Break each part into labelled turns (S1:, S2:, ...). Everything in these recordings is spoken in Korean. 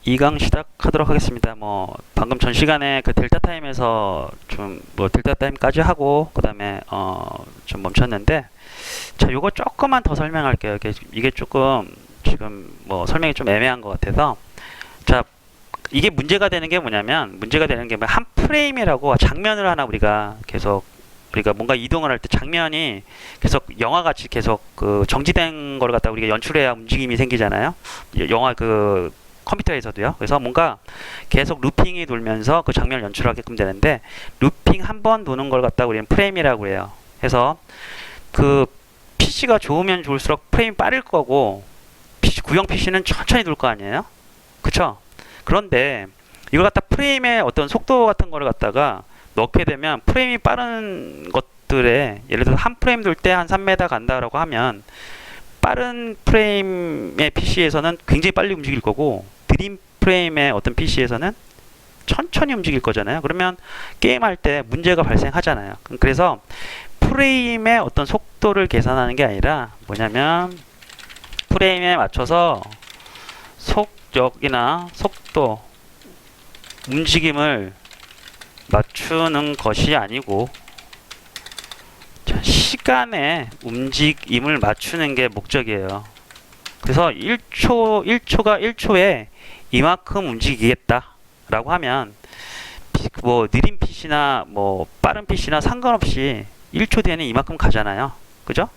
S1: 2강 시작하도록 하겠습니다. 방금 전 시간에 그 델타 타임에서 델타 타임까지 하고, 그 다음에, 좀 멈췄는데, 자, 요거 조금만 더 설명할게요. 이게 조금, 지금 설명이 좀 애매한 것 같아서. 자, 이게 문제가 되는 게 뭐냐면, 한 프레임이라고 장면을 하나 우리가 뭔가 이동을 할 때 장면이 계속 영화같이 계속 정지된 걸 갖다 우리가 연출해야 움직임이 생기잖아요. 영화 컴퓨터에서도요. 그래서 뭔가 계속 루핑이 돌면서 그 장면을 연출하게끔 되는데, 루핑 한 번 도는 걸 갖다 우리는 프레임이라고 해요. 해서 PC가 좋으면 좋을수록 프레임이 빠를 거고, 구형 PC는 천천히 돌 거 아니에요? 그쵸? 그런데 이걸 갖다 프레임의 어떤 속도 같은 거를 갖다가 넣게 되면, 프레임이 빠른 것들에 예를 들어서 한 프레임 돌 때 한 3m 간다라고 하면, 빠른 프레임의 PC에서는 굉장히 빨리 움직일 거고, 느린 프레임의 어떤 PC에서는 천천히 움직일 거잖아요. 그러면 게임할 때 문제가 발생하잖아요. 그래서 프레임의 어떤 속도를 계산하는 게 아니라 뭐냐면, 프레임에 맞춰서 속력이나 속도, 움직임을 맞추는 것이 아니고, 시간의 움직임을 맞추는 게 목적이에요. 그래서 1초가 1초에 이만큼 움직이겠다 라고 하면, 느린 PC나 빠른 PC나 상관없이 1초 뒤에는 이만큼 가잖아요. 그죠?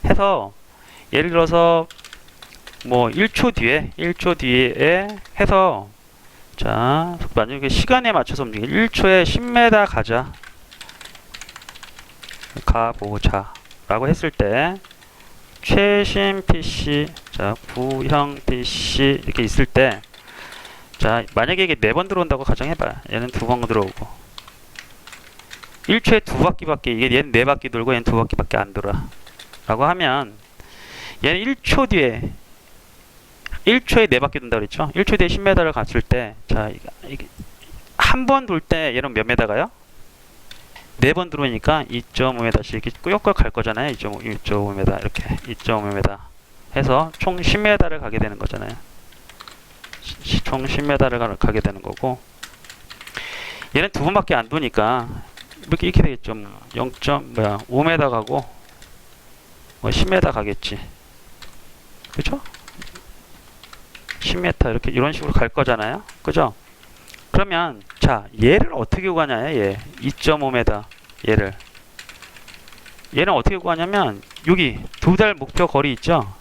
S1: 해서 예를 들어서 1초 뒤에 해서, 자, 만약에 시간에 맞춰서 움직여 1초에 10m 가보자 라고 했을 때, 최신 PC, 자, 구형 PC 이렇게 있을 때, 자, 만약에 이게 4번 들어온다고 가정해봐. 얘는 2번 들어오고, 1초에 2바퀴밖에, 얘는 4바퀴 돌고 얘는 2바퀴밖에 안 돌아 라고 하면, 얘는 1초에 4바퀴 돈다 그랬죠? 1초 뒤에 10m를 갔을 때, 자, 이게 한 번 돌 때 얘는 몇 m 가요? 4번 들어오니까 2.5m씩 이렇게 꾸역꾸역 갈 거잖아요. 2.5m 이렇게 2.5m 해서 총 10m를 가게 되는 거잖아요. 총 10m를 가게 되는 거고, 얘는 2번밖에 안 도니까 이렇게 되겠죠. 5m 가고 10m 가겠지. 그죠? 10m 이렇게 이런 식으로 갈 거잖아요. 그죠? 그러면 자, 얘를 어떻게 구하냐? 얘 2.5m 얘는 어떻게 구하냐면, 여기 두 달 목표 거리 있죠?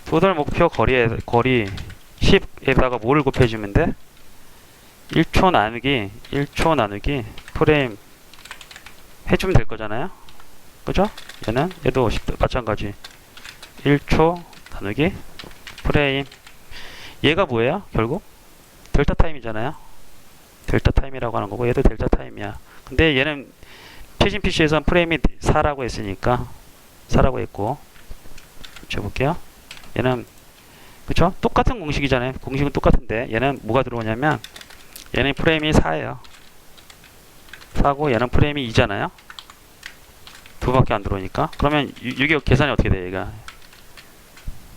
S1: 두 달 목표 거리 10에다가 뭐를 곱해주면 돼? 1초 나누기 프레임 해주면 될 거잖아요. 그죠? 얘도 마찬가지 1초 나누기 프레임. 얘가 뭐예요? 결국 델타 타임이잖아요. 델타 타임이라고 하는 거고, 얘도 델타 타임이야. 근데 얘는 최신 PC에서는 프레임이 4라고 했으니까 4라고 했고, 볼게요. 얘는 그쵸? 똑같은 공식이잖아요. 공식은 똑같은데 얘는 뭐가 들어오냐면, 얘는 프레임이 4예요. 4고 얘는 프레임이 2잖아요. 2밖에 안 들어오니까. 그러면 이게 계산이 어떻게 돼? 얘가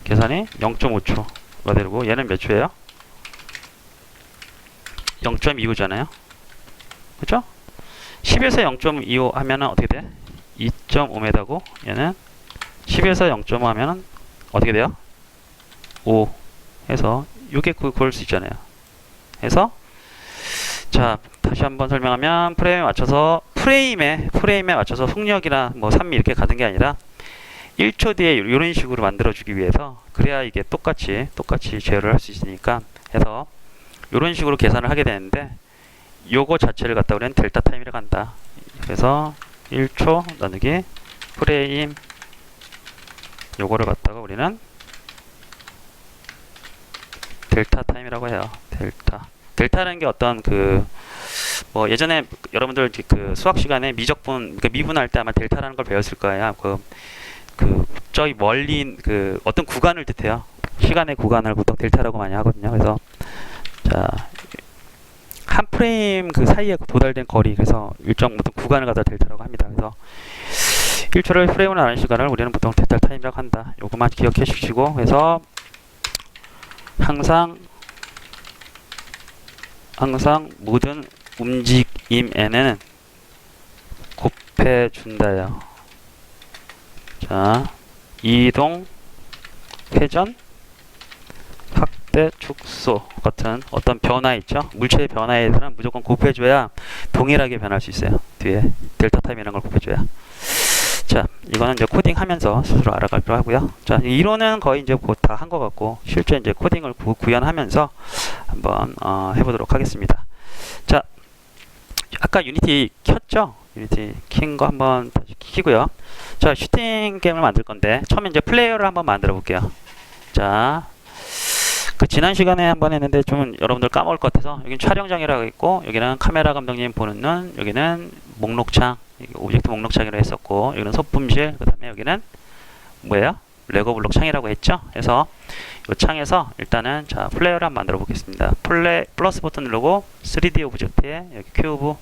S1: 계산이 0.5초가 되고, 얘는 몇 초예요? 0.25잖아요. 그쵸? 10에서 0.25 하면은 어떻게 돼? 2.5m고, 얘는 10에서 0.5 하면은 어떻게 돼요? 5 해서 이게 그걸 수 있잖아요. 해서, 자, 다시 한번 설명하면, 프레임에 맞춰서 속력이나 3미 이렇게 가는 게 아니라 1초 뒤에 이런 식으로 만들어주기 위해서, 그래야 이게 똑같이 제어를 할 수 있으니까 해서 이런 식으로 계산을 하게 되는데, 요거 자체를 갖다 우리는 델타 타임이라고 한다. 그래서 1초 나누기 프레임, 요거를 갖다가 우리는 델타 타임이라고 해요. 델타라는 게 어떤 예전에 여러분들 수학 시간에 미분할 때 아마 델타라는 걸 배웠을 거예요. 저기 멀리 어떤 구간을 뜻해요. 시간의 구간을 보통 델타라고 많이 하거든요. 그래서 자, 한 프레임 사이에 도달된 거리, 그래서 일정 어떤 구간을 갖다 델타라고 합니다. 그래서 1초를 프레임으로 나눈 시간을 우리는 보통 델타 타임이라고 한다. 요것만 기억해 주시고, 그래서 항상 항상 모든 움직임에는 곱해준다요. 자, 이동, 회전, 확대, 축소 같은 어떤 변화 있죠? 물체의 변화에 대한 무조건 곱해줘야 동일하게 변할 수 있어요. 뒤에 델타 타임이라는 걸 곱해줘야. 자, 이거는 이제 코딩하면서 스스로 알아가기로 하고요. 자, 이론은 거의 이제 곧 다 한 것 같고 실제 이제 코딩을 구현하면서 한번 해보도록 하겠습니다. 자, 아까 유니티 켰죠? 유니티 킨 거 한번 다시 키고요. 자, 슈팅 게임을 만들 건데 처음에 이제 플레이어를 한번 만들어 볼게요. 자, 그 지난 시간에 한번 했는데 좀 여러분들 까먹을 것 같아서 여기는 촬영장이라고 있고 여기는 카메라 감독님 보는 눈, 여기는 목록창, 오브젝트 목록창이라고 했었고 여기는 소품실, 그 다음에 여기는 뭐예요? 레고 블록 창이라고 했죠? 그래서 이 창에서 일단은 자 플레이어를 한번 만들어 보겠습니다. 플러스 버튼 누르고 3D 오브젝트에 여기 큐브,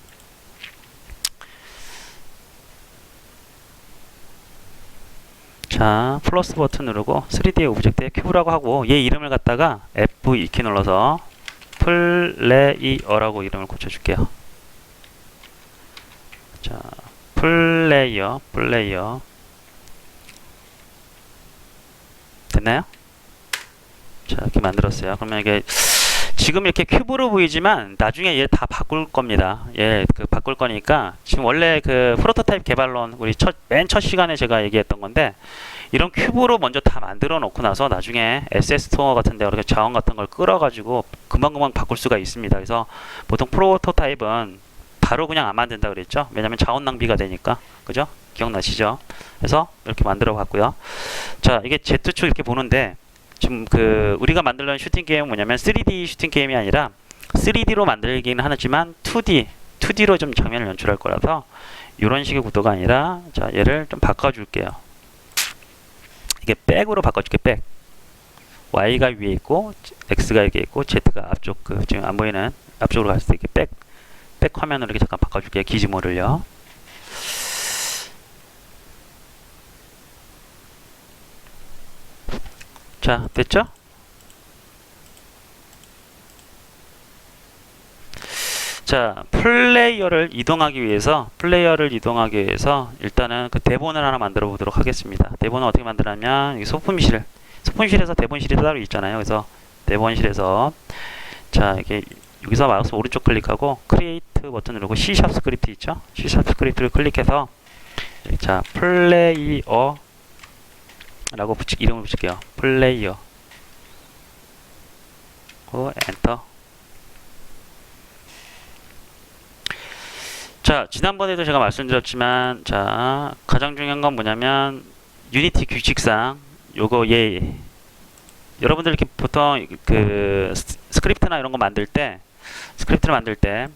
S1: 자 플러스 버튼 누르고 3D 오브젝트에 큐브라고 하고 얘 이름을 갖다가 F2키 눌러서 플레이어라고 이름을 고쳐줄게요. 자 플레이어 됐나요? 자 이렇게 만들었어요. 그러면 이게 지금 이렇게 큐브로 보이지만 나중에 얘 다 바꿀 겁니다. 얘 바꿀 거니까 지금 원래 그 프로토타입 개발론 우리 맨 첫 시간에 제가 얘기했던 건데 이런 큐브로 먼저 다 만들어 놓고 나서 나중에 SS 스토어 같은 데 이렇게 자원 같은 걸 끌어 가지고 금방금방 바꿀 수가 있습니다. 그래서 보통 프로토타입은 바로 그냥 안 만든다 그랬죠. 왜냐면 자원 낭비가 되니까. 그죠? 기억나시죠? 그래서 이렇게 만들어 봤고요. 자, 이게 Z축 이렇게 보는데 지금 그 우리가 만들려는 슈팅 게임은 뭐냐면 3D 슈팅 게임이 아니라 3D로 만들기는 하지만 2D로 좀 장면을 연출할 거라서 이런 식의 구도가 아니라 자, 얘를 좀 바꿔 줄게요. 이게 백으로 바꿔 줄게. 백. Y가 위에 있고 X가 이렇게 있고 Z가 앞쪽 그 지금 안 보이는 앞쪽으로 갔을 때 이렇게 백 화면으로 이렇게 잠깐 바꿔 줄게요. 기지모를요. 자, 됐죠? 자, 플레이어를 이동하기 위해서 일단은 그 대본을 하나 만들어 보도록 하겠습니다. 대본은 어떻게 만드냐면 여기 소품실에서 대본실이 따로 있잖아요. 그래서 대본실에서 자, 이렇게 여기서 마우스 오른쪽 클릭하고 크리에이트 버튼 누르고 C# 스크립트 있죠? C# 스크립트를 클릭해서 자, 플레이어 라고 이름을 붙일게요. 플레이어. 엔터. 자, 지난번에도 제가 말씀드렸지만, 자, 가장 중요한 건 뭐냐면, 유니티 규칙상, 요거, 여러분들 이렇게 보통 그 스크립트나 이런 거 스크립트를 만들 때,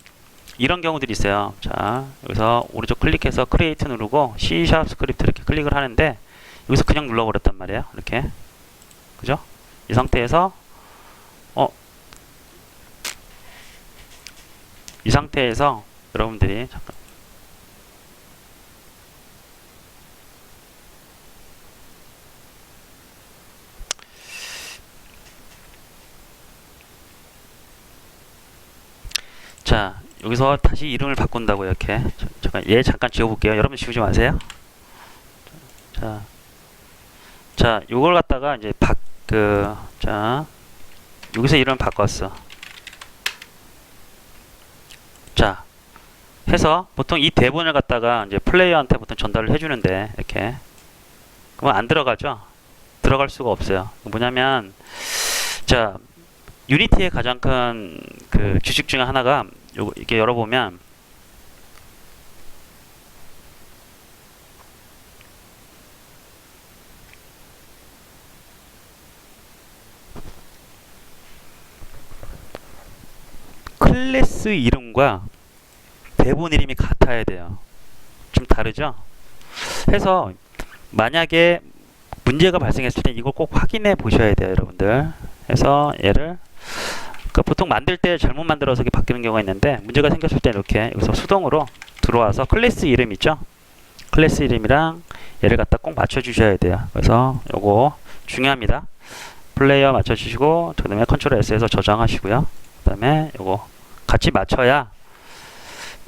S1: 이런 경우들이 있어요. 자, 여기서 오른쪽 클릭해서 크리에이트 누르고, C# 스크립트 이렇게 클릭을 하는데, 여기서 그냥 눌러버렸단 말이에요. 이렇게. 그죠? 이 상태에서 여러분들이 잠깐 자 여기서 다시 이름을 바꾼다고 이렇게 잠깐 지워볼게요. 여러분 지우지 마세요. 자, 요걸 갖다가 이제 여기서 이름을 바꿨어. 자, 해서 보통 이 대본을 갖다가 이제 플레이어한테 보통 전달을 해주는데 이렇게 그러면 안 들어가죠? 들어갈 수가 없어요. 뭐냐면 자, 유니티의 가장 큰 그 규칙 중에 하나가 이렇게 열어보면 클래스 이름과 대본 이름이 같아야 돼요. 좀 다르죠? 해서 만약에 문제가 발생했을 때 이걸 꼭 확인해 보셔야 돼요, 여러분들. 해서 얘를 보통 만들 때 잘못 만들어서 바뀌는 경우가 있는데 문제가 생겼을 때 이렇게 여기서 수동으로 들어와서 클래스 이름 있죠? 클래스 이름이랑 얘를 갖다 꼭 맞춰 주셔야 돼요. 그래서 요거 중요합니다. 플레이어 맞춰 주시고 그 다음에 컨트롤 S에서 저장하시고요. 그 다음에 요거 같이 맞춰야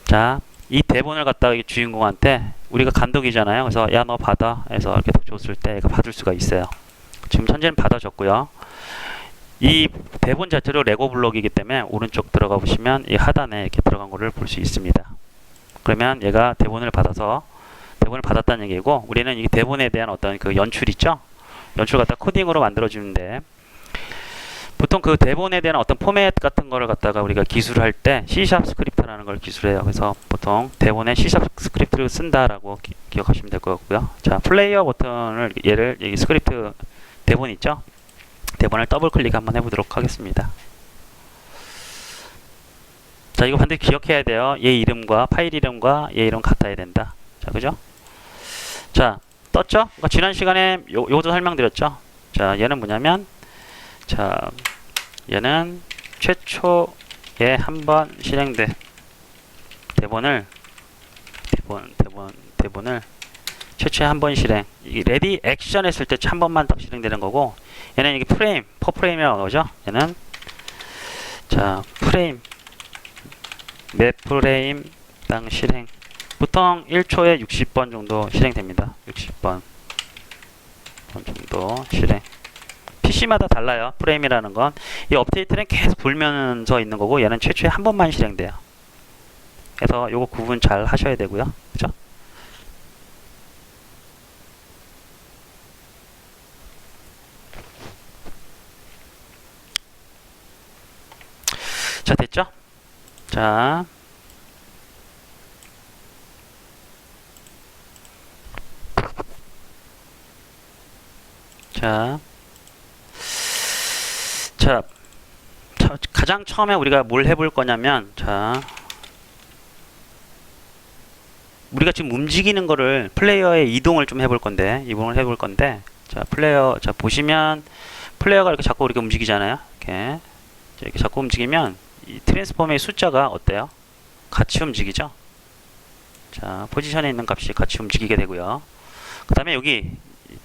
S1: 자, 이 대본을 갖다가 이 주인공한테 우리가 감독이잖아요. 그래서 야 너 받아 해서 이렇게 줬을 때 얘가 받을 수가 있어요. 지금 현재는 받아줬고요. 이 대본 자체로 레고 블록이기 때문에 오른쪽 들어가 보시면 이 하단에 이렇게 들어간 거를 볼 수 있습니다. 그러면 얘가 대본을 받았다는 얘기고, 우리는 이 대본에 대한 어떤 그 연출 있죠? 연출 갖다 코딩으로 만들어 주는데, 보통 그 대본에 대한 어떤 포맷 같은 거를 갖다가 우리가 기술을 할 때 C# 스크립트라는 걸 기술해요. 그래서 보통 대본에 C# 스크립트를 쓴다라고 기억하시면 될 것 같고요. 자, 플레이어 버튼을 얘를 여기 스크립트 대본 있죠? 대본을 더블 클릭 한번 해보도록 하겠습니다. 자, 이거 반드시 기억해야 돼요. 얘 이름과 파일 이름과 얘 이름 같아야 된다. 자, 그죠? 자, 떴죠? 그러니까 지난 시간에 요것도 설명드렸죠? 자, 얘는 뭐냐면, 자, 얘는 최초에 한번 실행된 대본을 최초에 한 번 실행, 이 레디 액션 했을 때 한 번만 딱 실행되는 거고, 얘는 이게 프레임, 퍼 프레임이라고 하죠. 얘는 자, 프레임 몇 프레임당 실행, 보통 1초에 60번 정도 실행됩니다. 60번 정도 실행. PC마다 달라요. 프레임이라는 건 이 업데이트는 계속 돌면서 있는 거고, 얘는 최초에 한 번만 실행돼요. 그래서 요거 구분 잘 하셔야 되고요. 그죠? 자, 됐죠? 자, 가장 처음에 우리가 뭘 해볼 거냐면, 자, 우리가 지금 움직이는 거를 플레이어의 이동을 좀 해볼 건데, 자, 플레이어, 자, 보시면 플레이어가 이렇게 자꾸 이렇게 움직이잖아요. 이렇게 자꾸 움직이면 이 트랜스폼의 숫자가 어때요? 같이 움직이죠? 자, 포지션에 있는 값이 같이 움직이게 되고요. 그 다음에 여기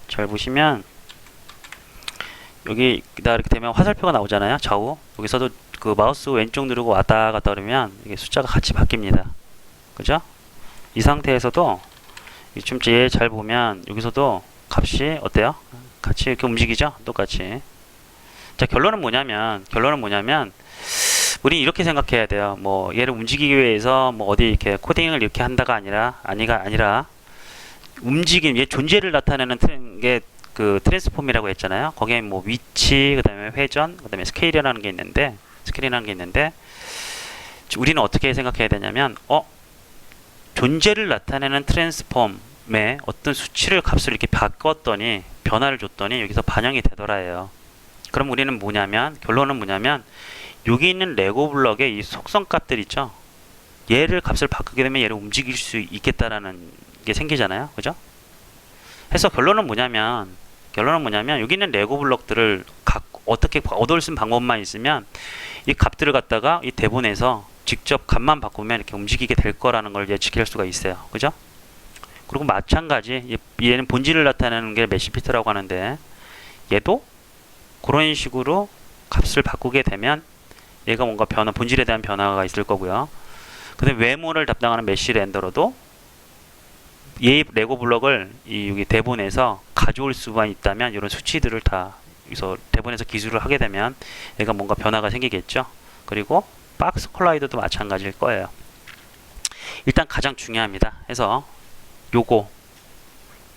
S1: 잘 보시면 여기다 이렇게 되면 화살표가 나오잖아요. 좌우. 여기서도 그 마우스 왼쪽 누르고 왔다 갔다 그러면 이게 숫자가 같이 바뀝니다. 그죠? 이 상태에서도 좀 잘 보면 여기서도 값이 어때요? 같이 이렇게 움직이죠? 똑같이. 자, 결론은 뭐냐면 우리 이렇게 생각해야 돼요. 뭐 얘를 움직이기 위해서 뭐 어디 이렇게 코딩을 이렇게 한다가 아니라 움직임, 얘 존재를 나타내는 게 그 트랜스폼이라고 했잖아요. 거기에 뭐 위치, 그다음에 회전, 그다음에 스케일이라는 게 있는데 우리는 어떻게 생각해야 되냐면 존재를 나타내는 트랜스폼에 어떤 수치를 값을 이렇게 바꿨더니 변화를 줬더니 여기서 반영이 되더라예요. 그럼 우리는 결론은 뭐냐면 여기 있는 레고 블럭의 이 속성 값들 있죠. 얘를 값을 바꾸게 되면 얘를 움직일 수 있겠다라는 게 생기잖아요. 그죠? 해서 결론은 뭐냐면 여기 있는 레고 블럭들을 어떻게 얻을 수 있는 방법만 있으면 이 값들을 갖다가 이 대본에서 직접 값만 바꾸면 이렇게 움직이게 될 거라는 걸 예측할 수가 있어요. 그죠? 그리고 마찬가지 얘는 본질을 나타내는 게 메시피트라고 하는데, 얘도 그런 식으로 값을 바꾸게 되면 얘가 뭔가 본질에 대한 변화가 있을 거고요. 근데 외모를 담당하는 메시 렌더러도 얘 레고 블럭을 여기 대본에서 가져올 수만 있다면 이런 수치들을 다 여기서 대본에서 기술을 하게 되면 얘가 뭔가 변화가 생기겠죠. 그리고 박스 콜라이더도 마찬가지일 거예요. 일단 가장 중요합니다. 해서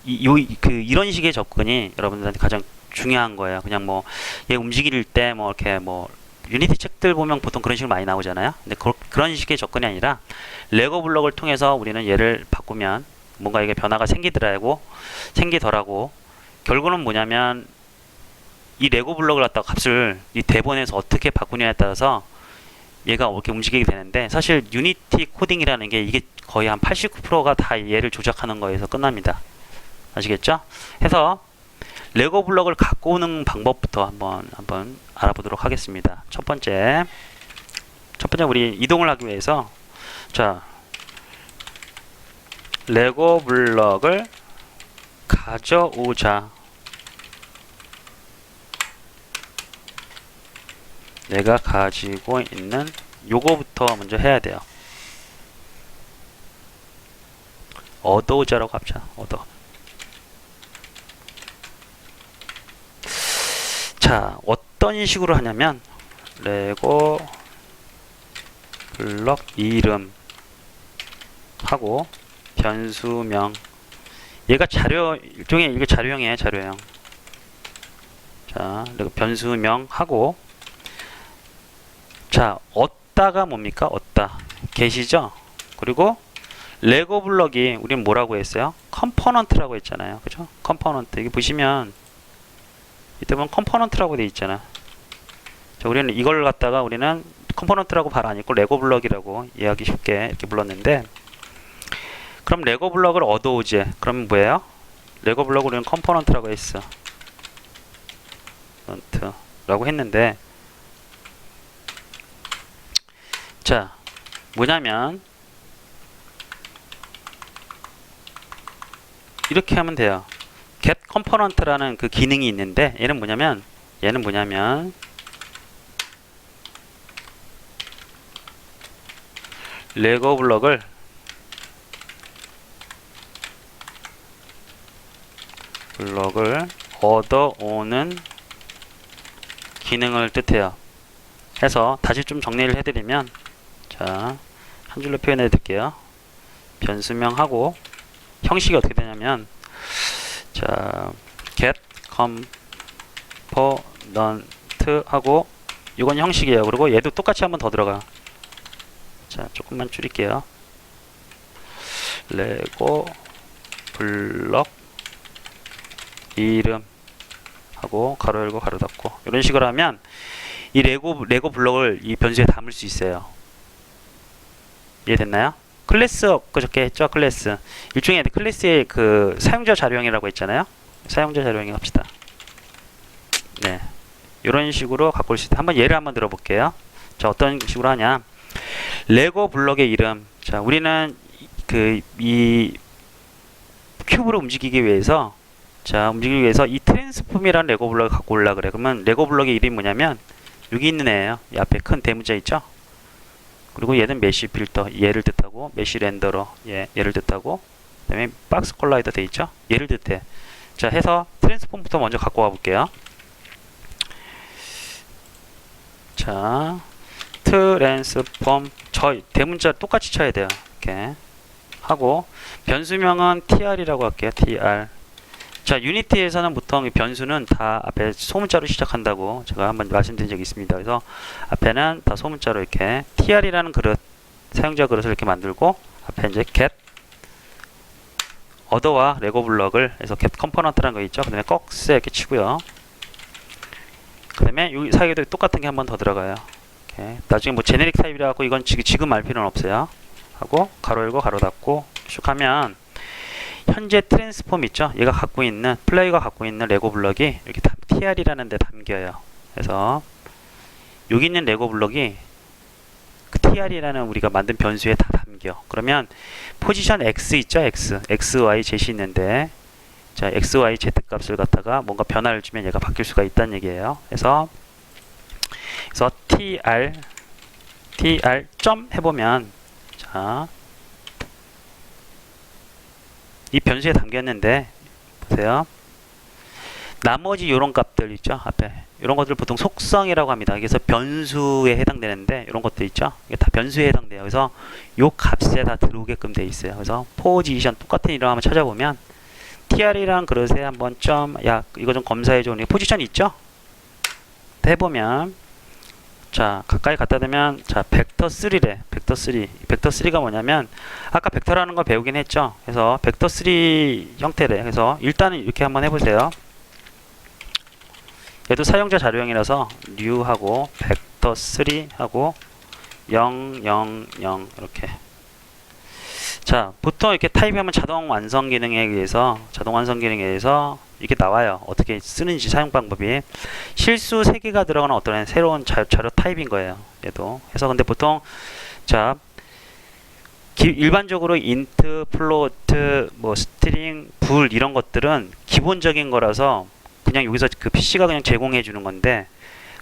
S1: 이런 식의 접근이 여러분들한테 가장 중요한 거예요. 그냥 뭐 얘 움직일 때 뭐 이렇게 뭐 유니티 책들 보면 보통 그런 식으로 많이 나오잖아요. 근데 그런 식의 접근이 아니라 레고 블럭을 통해서 우리는 얘를 바꾸면 뭔가 이게 변화가 생기더라고. 결국은 뭐냐면 이 레고 블럭을 갖다가 값을 이 대본에서 어떻게 바꾸냐에 따라서 얘가 이렇게 움직이게 되는데, 사실 유니티 코딩이라는 게 이게 거의 한 89%가 다 얘를 조작하는 거에서 끝납니다. 아시겠죠? 해서 레고 블럭을 갖고 오는 방법부터 한번 알아보도록 하겠습니다. 첫 번째 우리 이동을 하기 위해서, 자, 레고 블럭을 가져오자. 내가 가지고 있는 요거부터 부터 먼저 해야 돼요. 어도우자라고 합시다. 어도. 자, 어떤 식으로 하냐면 레고 블럭 이름 하고 변수명, 얘가 자료, 일종의 이게 자료형이에요. 자료형. 자, 그리고 변수명 하고, 자, 얻다가 뭡니까? 얻다 계시죠? 그리고 레고 블럭이 우리는 뭐라고 했어요? 컴포넌트라고 했잖아요. 그죠? 컴포넌트. 이게 보시면 이때 보면 컴포넌트라고 돼 있잖아. 자, 우리는 이걸 갖다가 우리는 컴포넌트라고 발 안 읽고 레고 블럭이라고 이해하기 쉽게 이렇게 불렀는데, 그럼 레고 블럭을 얻어오지. 그러면 뭐예요? 레고 블럭을 우리는 컴포넌트라고 했어. 라고 했는데, 자, 뭐냐면 이렇게 하면 돼요. get component라는 그 기능이 있는데, 얘는 뭐냐면 레고 블럭을 얻어오는 기능을 뜻해요. 해서 다시 좀 정리를 해드리면, 자, 한 줄로 표현해 드릴게요. 변수명하고 형식이 어떻게 되냐면, 자, get component 하고, 이건 형식이에요. 그리고 얘도 똑같이 한번 더 들어가. 자, 조금만 줄일게요. 레고 블럭 이름 하고 가로 열고 가로 닫고, 이런 식으로 하면 이 레고 블럭을 이 변수에 담을 수 있어요. 이해됐나요? 클래스 엊그저께 했죠? 클래스 일종의 클래스의 그 사용자 자료형이라고 했잖아요. 사용자 자료형이 합시다. 네, 이런 식으로 갖고 올 수 있다. 한번 예를 한번 들어볼게요. 자, 어떤 식으로 하냐? 레고 블럭의 이름. 자, 우리는 이 큐브를 움직이기 위해서 이 트랜스폼이라는 레고 블럭을 갖고 올라 그래. 그러면 레고 블럭의 이름이 뭐냐면 여기 있는 애예요. 이 앞에 큰 대문자 있죠? 그리고 얘는 메쉬 필터, 얘를 뜻하고, 메쉬 렌더러, 얘를 뜻하고, 그 다음에 박스 콜라이더 돼 있죠? 얘를 뜻해. 자, 해서 트랜스폼부터 먼저 갖고 와 볼게요. 자, 트랜스폼, 대문자 똑같이 쳐야 돼요. 이렇게 하고, 변수명은 tr이라고 할게요. tr. 자, 유니티에서는 보통 이 변수는 다 앞에 소문자로 시작한다고 제가 한번 말씀드린 적이 있습니다. 그래서 앞에는 다 소문자로 이렇게 tr이라는 그릇, 사용자 그릇을 이렇게 만들고, 앞에 이제 get 얻어와 레고 블럭을 해서 get component라는 거 있죠. 그 다음에 꺽쇠 이렇게 치고요. 그 다음에 여기 사이에도 똑같은 게 한 번 더 들어가요. 이렇게. 나중에 뭐 제네릭 타입이라고 이건 지금 알 필요는 없어요. 하고 가로 열고 가로 닫고 쭉 하면 현재 트랜스폼 있죠? 얘가 갖고 있는, 플레이가 갖고 있는 레고 블럭이 이렇게 tr이라는 데 담겨요. 그래서 여기 있는 레고 블럭이 그 tr이라는 우리가 만든 변수에 다 담겨. 그러면 포지션 x 있죠? x, y, z 있는데, 자, x, y, z 값을 갖다가 뭔가 변화를 주면 얘가 바뀔 수가 있다는 얘기예요. 그래서 tr 점 해보면, 자, 이 변수에 담겼는데 보세요. 나머지 이런 값들 있죠? 앞에 이런 것들 보통 속성이라고 합니다. 그래서 변수에 해당되는데 이런 것들 있죠? 이게 다 변수에 해당돼요. 그래서 요 값에 다 들어오게끔 돼 있어요. 그래서 포지션 똑같은 이름 한번 찾아보면 tr이랑 그릇에 한번 이거 좀 검사해줘. 포지션 있죠? 해보면, 자, 가까이 갖다 대면, 자, 벡터 3래. 벡터 3. 벡터 3가 뭐냐면, 아까 벡터라는 걸 배우긴 했죠. 그래서 벡터 3 형태래. 그래서 일단은 이렇게 한번 해보세요. 얘도 사용자 자료형이라서 new하고 벡터 3하고 0, 0, 0 이렇게. 자, 보통 이렇게 타입하면 자동 완성 기능에 의해서 이렇게 나와요. 어떻게 쓰는지 사용 방법이. 실수 3개가 들어가는 어떤 새로운 자료 타입인 거예요. 얘도. 해서 근데 보통, 자, 일반적으로 int, float, 뭐 string, bool 이런 것들은 기본적인 거라서 그냥 여기서 그 PC가 그냥 제공해 주는 건데,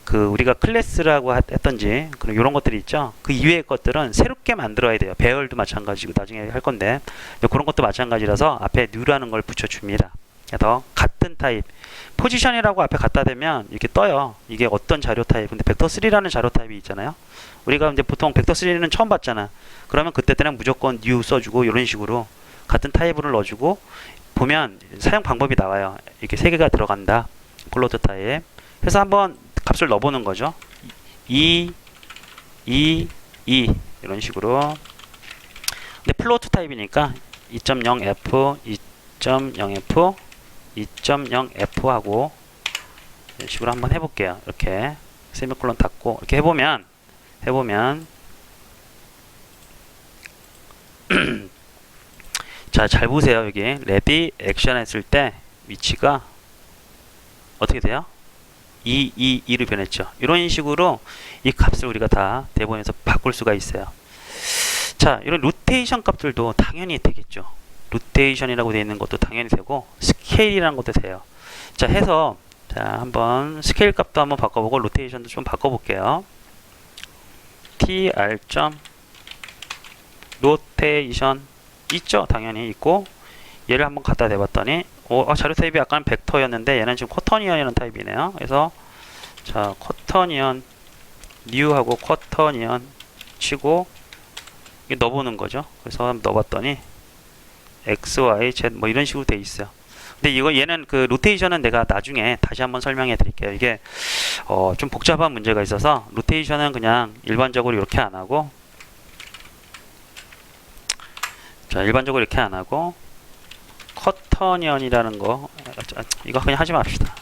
S1: 그 우리가 클래스라고 했던지 그런 이런 것들이 있죠. 그 이외의 것들은 새롭게 만들어야 돼요. 배열도 마찬가지고 나중에 할 건데 그런 것도 마찬가지라서 앞에 new라는 걸 붙여줍니다. 그래서 같은 타입 포지션이라고 앞에 갖다 대면 이렇게 떠요. 이게 어떤 자료 타입. 근데 벡터3라는 자료 타입이 있잖아요. 우리가 이제 보통 벡터3는 처음 봤잖아. 그러면 그때 때는 무조건 new 써주고 이런 식으로 같은 타입으로 넣어주고 보면 사용 방법이 나와요. 이렇게 세 개가 들어간다. 클로드 타입. 해서 한번 값을 넣어보는 거죠. 2 이런 식으로. 근데 플로트 타입이니까 2.0f, 2.0f, 2.0f 하고 이런 식으로 한번 해볼게요. 이렇게 세미콜론 닫고 이렇게 해보면 자, 잘 보세요. 여기 레디 액션 했을 때 위치가 어떻게 돼요? 2로 변했죠. 이런 식으로 이 값을 우리가 다 대본에서 바꿀 수가 있어요. 자, 이런 로테이션 값들도 당연히 되겠죠. 로테이션이라고 되어 있는 것도 당연히 되고 스케일이라는 것도 돼요. 자, 해서 자, 한번 스케일 값도 한번 바꿔보고 로테이션도 좀 바꿔볼게요. tr. 로테이션 있죠? 당연히 있고 얘를 한번 갖다 대봤더니 자료 타입이 약간 벡터였는데 얘는 지금 쿼터니언이라는 타입이네요. 그래서 자, 쿼터니언 new하고 쿼터니언 치고 이게 넣어보는 거죠. 그래서 넣어봤더니 x, y, z 뭐 이런 식으로 돼 있어요. 근데 얘는 그 로테이션은 내가 나중에 다시 한번 설명해 드릴게요. 이게 좀 복잡한 문제가 있어서 로테이션은 그냥 일반적으로 이렇게 안 하고 자, 일반적으로 이렇게 안 하고 쿼터니언이라는 거 이거 그냥 하지 맙시다.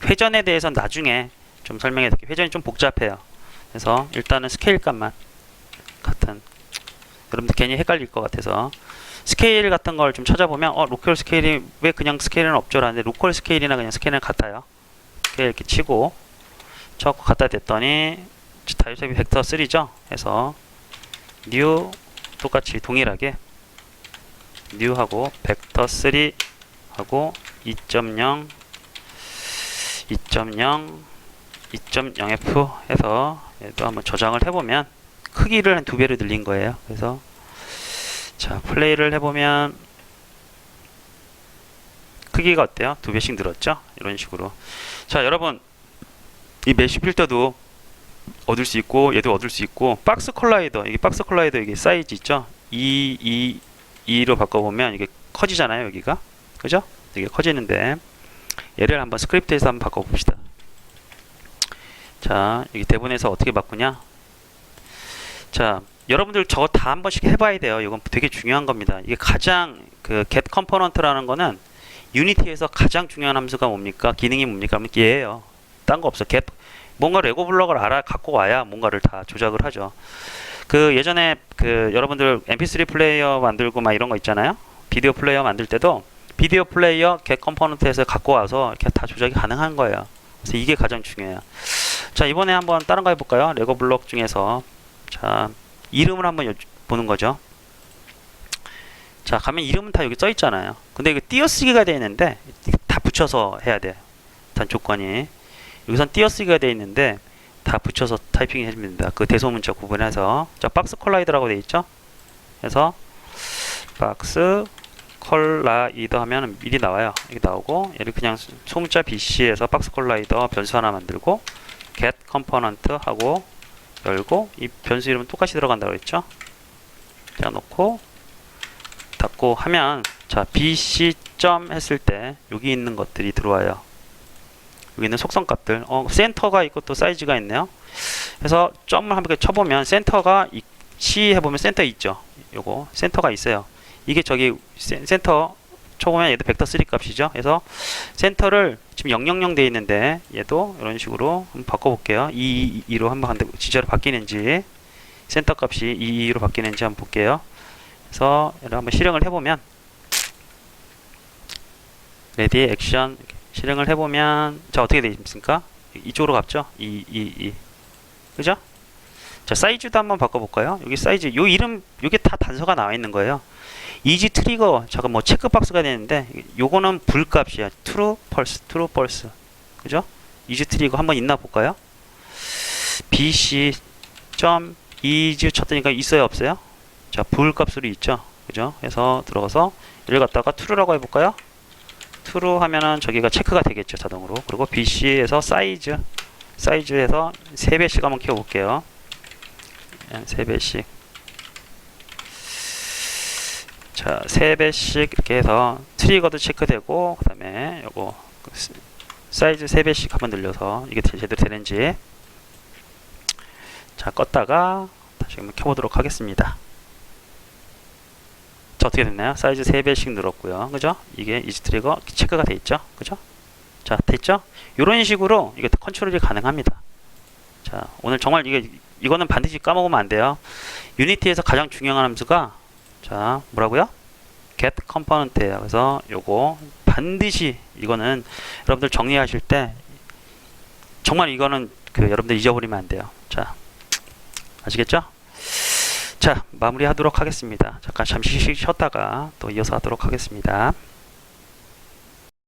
S1: 회전에 대해서는 나중에 좀 설명해 드릴게요. 회전이 좀 복잡해요. 그래서 일단은 스케일 값만 같은 여러분들 괜히 헷갈릴 것 같아서 스케일 같은 걸 좀 찾아보면 로컬 스케일이 왜 그냥 스케일은 없죠? 라는데 로컬 스케일이나 그냥 스케일은 같아요. 스케일 이렇게 치고 쳐갖고 갖다 댔더니 자료 타입이 벡터 3죠? 해서 new 똑같이 동일하게 new하고 벡터 3 하고 2.0 2.0f 해서 얘도 한번 저장을 해보면 크기를 한 2배로 늘린 거예요. 그래서 자, 플레이를 해보면 크기가 어때요? 2배씩 늘었죠? 이런 식으로. 자, 여러분 이 메쉬 필터도 얻을 수 있고 얘도 얻을 수 있고 박스 컬라이더 이게 사이즈 있죠? 2로 바꿔보면 이게 커지잖아요. 여기가 그죠? 이게 커지는데 얘를 한번 스크립트에서 한번 바꿔봅시다. 자, 여기 대본에서 어떻게 바꾸냐? 자, 여러분들 저거 다 한 번씩 해봐야 돼요. 이건 되게 중요한 겁니다. 이게 가장 그 get component라는 거는 유니티에서 가장 중요한 함수가 뭡니까? 기능이 뭡니까? 그러면 얘예요. 딴 거 없어. get 뭔가 레고 블럭을 갖고 와야 뭔가를 다 조작을 하죠. 그 예전에 그 여러분들 mp3 플레이어 만들고 막 이런 거 있잖아요. 비디오 플레이어 만들 때도 비디오 플레이어 get component에서 갖고 와서 이렇게 다 조작이 가능한 거예요. 그래서 이게 가장 중요해요. 자, 이번에 한번 다른 거 해볼까요? 레고 블럭 중에서 자, 이름을 한번 보는 거죠. 자, 가면 이름은 다 여기 써 있잖아요. 근데 이거 띄어쓰기가 되어 있는데 다 붙여서 해야 돼. 일단 조건이 여기선 띄어쓰기가 되어 있는데 다 붙여서 타이핑 해줍니다. 그 대소문자 구분해서 자, 박스 컬라이더라고 되어 있죠. 그래서 박스 컬라이더 하면 미리 나와요. 이게 나오고 얘를 그냥 소문자 BC에서 박스 컬라이더 변수 하나 만들고 get component 하고 열고 이 변수 이름은 똑같이 들어간다고 했죠. 자, 놓고 닫고 하면 자, BC 점 했을 때 여기 있는 것들이 들어와요. 여기 있는 속성 값들 센터가 있고 또 사이즈가 있네요. 그래서 점을 한번 쳐보면 센터가 C 해보면 센터 있죠. 요거 센터가 있어요. 이게 저기 센터 쳐보면 얘도 벡터 3 값이죠. 그래서 센터를 지금 000 돼 있는데 얘도 이런 식으로 한번 바꿔볼게요. 2로 한번 진짜로 바뀌는지 센터 값이 2로 바뀌는지 한번 볼게요. 그래서 얘를 한번 실행을 해보면 레디 액션 실행을 해보면 자, 어떻게 되어 있습니까? 이쪽으로 갔죠? 그죠? 자, 사이즈도 한번 바꿔볼까요? 여기 사이즈 요 이름 요게 다 단서가 나와 있는 거예요. 이지 트리거 잠깐 뭐 체크박스가 되는데 요거는 불값이야. true false 그죠? 이즈 트리거 한번 있나 볼까요? bc 점 이즈 쳤더니까 있어요 없어요? 자 불 값으로 있죠. 그죠? 그래서 들어가서 이를 갖다가 true라고 해볼까요? true 하면은 저기가 체크가 되겠죠 자동으로. 그리고 bc에서 사이즈에서 3배씩 한번 키워볼게요. 3배씩. 자 3배씩 이렇게 해서 트리거도 체크되고, 그 다음에 요거 사이즈 3배씩 한번 늘려서 이게 제대로 되는지. 자 껐다가 다시 한번 켜보도록 하겠습니다. 자 어떻게 됐나요? 사이즈 3배씩 늘었고요. 그죠? 이게 이즈 트리거 체크가 돼 있죠. 그죠? 자 됐죠? 이런 식으로 이게 컨트롤이 가능합니다. 자 오늘 정말 이거는 반드시 까먹으면 안 돼요. 유니티에서 가장 중요한 함수가 자 뭐라고요? get component예요. 그래서 요거 반드시 이거는 여러분들 정리하실 때 정말 이거는 여러분들 잊어버리면 안 돼요. 자 아시겠죠? 자 마무리하도록 하겠습니다. 잠깐 잠시 쉬었다가 또 이어서 하도록 하겠습니다.